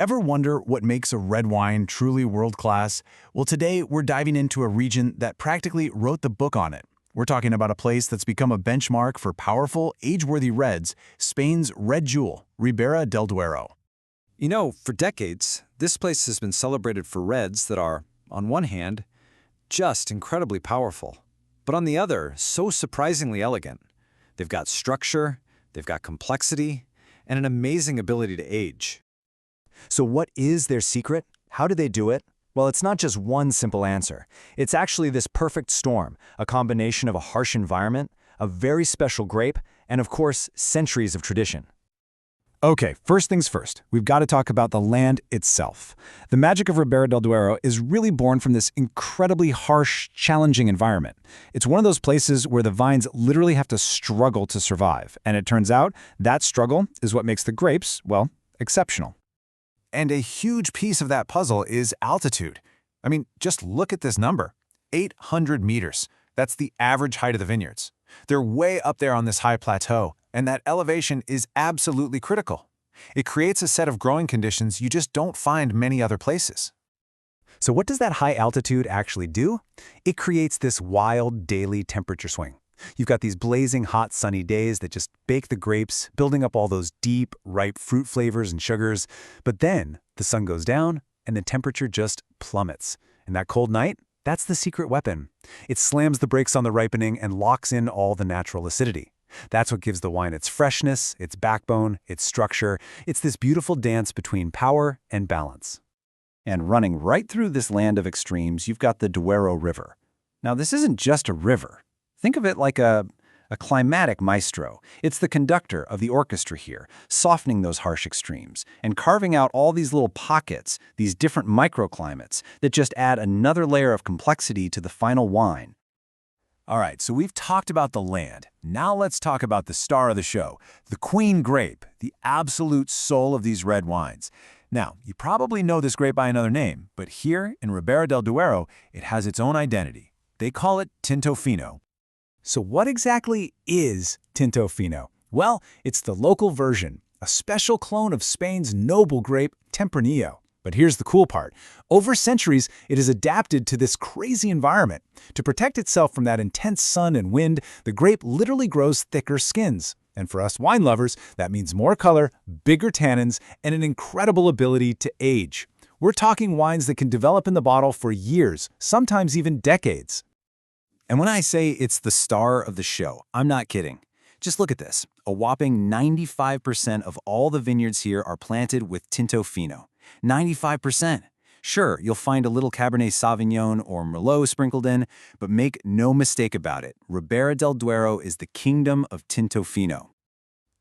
Ever wonder what makes a red wine truly world-class? Well, today we're diving into a region that practically wrote the book on it. We're talking about a place that's become a benchmark for powerful, age-worthy reds, Spain's red jewel, Ribera del Duero. You know, for decades, this place has been celebrated for reds that are, on one hand, just incredibly powerful, but on the other, so surprisingly elegant. They've got structure, they've got complexity, and an amazing ability to age. So what is their secret? How do they do it? Well, it's not just one simple answer. It's actually this perfect storm, a combination of a harsh environment, a very special grape, and of course, centuries of tradition. Okay, first things first, we've got to talk about the land itself. The magic of Ribera del Duero is really born from this incredibly harsh, challenging environment. It's one of those places where the vines literally have to struggle to survive, and it turns out that struggle is what makes the grapes, well, exceptional. And a huge piece of that puzzle is altitude. I mean, just look at this number, 800 meters. That's the average height of the vineyards. They're way up there on this high plateau, and that elevation is absolutely critical. It creates a set of growing conditions you just don't find many other places. So what does that high altitude actually do? It creates this wild daily temperature swing. You've got these blazing hot sunny days that just bake the grapes, building up all those deep, ripe fruit flavors and sugars. But then the sun goes down and the temperature just plummets. And that cold night, that's the secret weapon. It slams the brakes on the ripening and locks in all the natural acidity. That's what gives the wine its freshness, its backbone, its structure. It's this beautiful dance between power and balance. And running right through this land of extremes, you've got the Duero River. Now, this isn't just a river. Think of it like a climatic maestro. It's the conductor of the orchestra here, softening those harsh extremes and carving out all these little pockets, these different microclimates that just add another layer of complexity to the final wine. All right, so we've talked about the land. Now let's talk about the star of the show, the queen grape, the absolute soul of these red wines. Now, you probably know this grape by another name, but here in Ribera del Duero, it has its own identity. They call it Tinto Fino. So what exactly is Tinto Fino? Well, it's the local version, a special clone of Spain's noble grape, Tempranillo. But here's the cool part. Over centuries, it has adapted to this crazy environment. To protect itself from that intense sun and wind, the grape literally grows thicker skins. And for us wine lovers, that means more color, bigger tannins, and an incredible ability to age. We're talking wines that can develop in the bottle for years, sometimes even decades. And when I say it's the star of the show, I'm not kidding. Just look at this. A whopping 95% of all the vineyards here are planted with Tinto Fino. 95%. Sure, you'll find a little Cabernet Sauvignon or Merlot sprinkled in, but make no mistake about it, Ribera del Duero is the kingdom of Tinto Fino.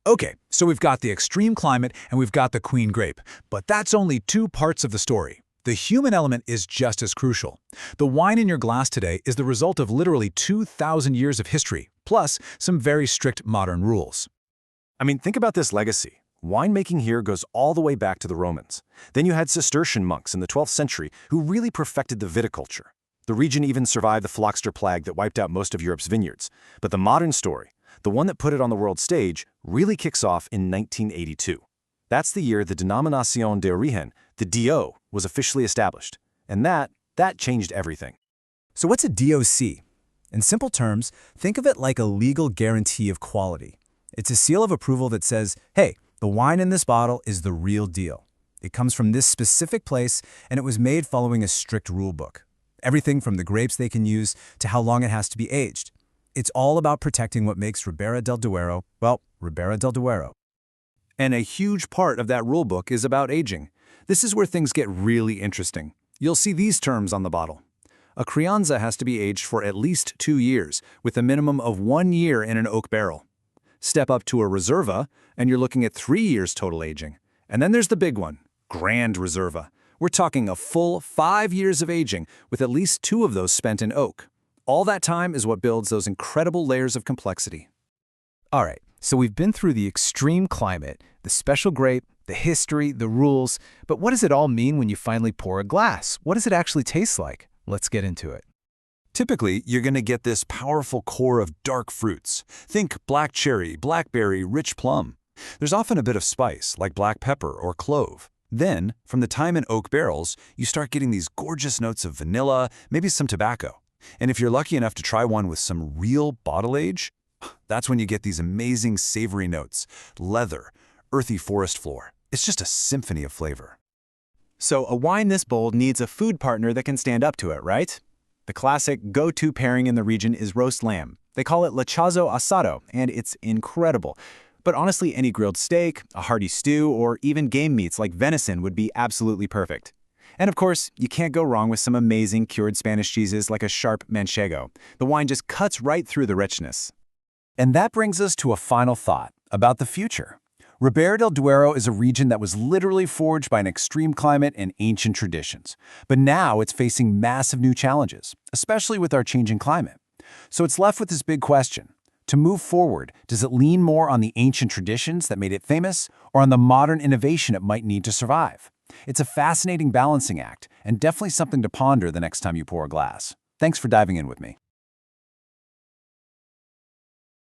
Okay, so we've got the extreme climate and we've got the queen grape, but that's only two parts of the story. The human element is just as crucial. The wine in your glass today is the result of literally 2,000 years of history, plus some very strict modern rules. I mean, think about this legacy. Winemaking here goes all the way back to the Romans. Then you had Cistercian monks in the 12th century who really perfected the viticulture. The region even survived the phylloxera plague that wiped out most of Europe's vineyards. But the modern story, the one that put it on the world stage, really kicks off in 1982. That's the year the Denominación de Origen, the DO, was officially established. And that changed everything. So what's a DOC? In simple terms, think of it like a legal guarantee of quality. It's a seal of approval that says, hey, the wine in this bottle is the real deal. It comes from this specific place, and it was made following a strict rule book. Everything from the grapes they can use to how long it has to be aged. It's all about protecting what makes Ribera del Duero, well, Ribera del Duero. And a huge part of that rule book is about aging. This is where things get really interesting. You'll see these terms on the bottle. A crianza has to be aged for at least 2 years, with a minimum of 1 year in an oak barrel. Step up to a reserva, and you're looking at 3 years total aging. And then there's the big one, Grand Reserva. We're talking a full 5 years of aging, with at least 2 of those spent in oak. All that time is what builds those incredible layers of complexity. All right, so we've been through the extreme climate, the special grape, the history, the rules, but what does it all mean when you finally pour a glass? What does it actually taste like? Let's get into it. Typically, you're going to get this powerful core of dark fruits. Think black cherry, blackberry, rich plum. There's often a bit of spice, like black pepper or clove. Then, from the time in oak barrels, you start getting these gorgeous notes of vanilla, maybe some tobacco. And if you're lucky enough to try one with some real bottle age, that's when you get these amazing savory notes, leather, earthy forest floor. It's just a symphony of flavor. So a wine this bold needs a food partner that can stand up to it, right? The classic go-to pairing in the region is roast lamb. They call it lechazo asado, and it's incredible. But honestly, any grilled steak, a hearty stew, or even game meats like venison would be absolutely perfect. And of course, you can't go wrong with some amazing cured Spanish cheeses like a sharp manchego. The wine just cuts right through the richness. And that brings us to a final thought about the future. Ribera del Duero is a region that was literally forged by an extreme climate and ancient traditions. But now it's facing massive new challenges, especially with our changing climate. So it's left with this big question. To move forward, does it lean more on the ancient traditions that made it famous, or on the modern innovation it might need to survive? It's a fascinating balancing act, and definitely something to ponder the next time you pour a glass. Thanks for diving in with me.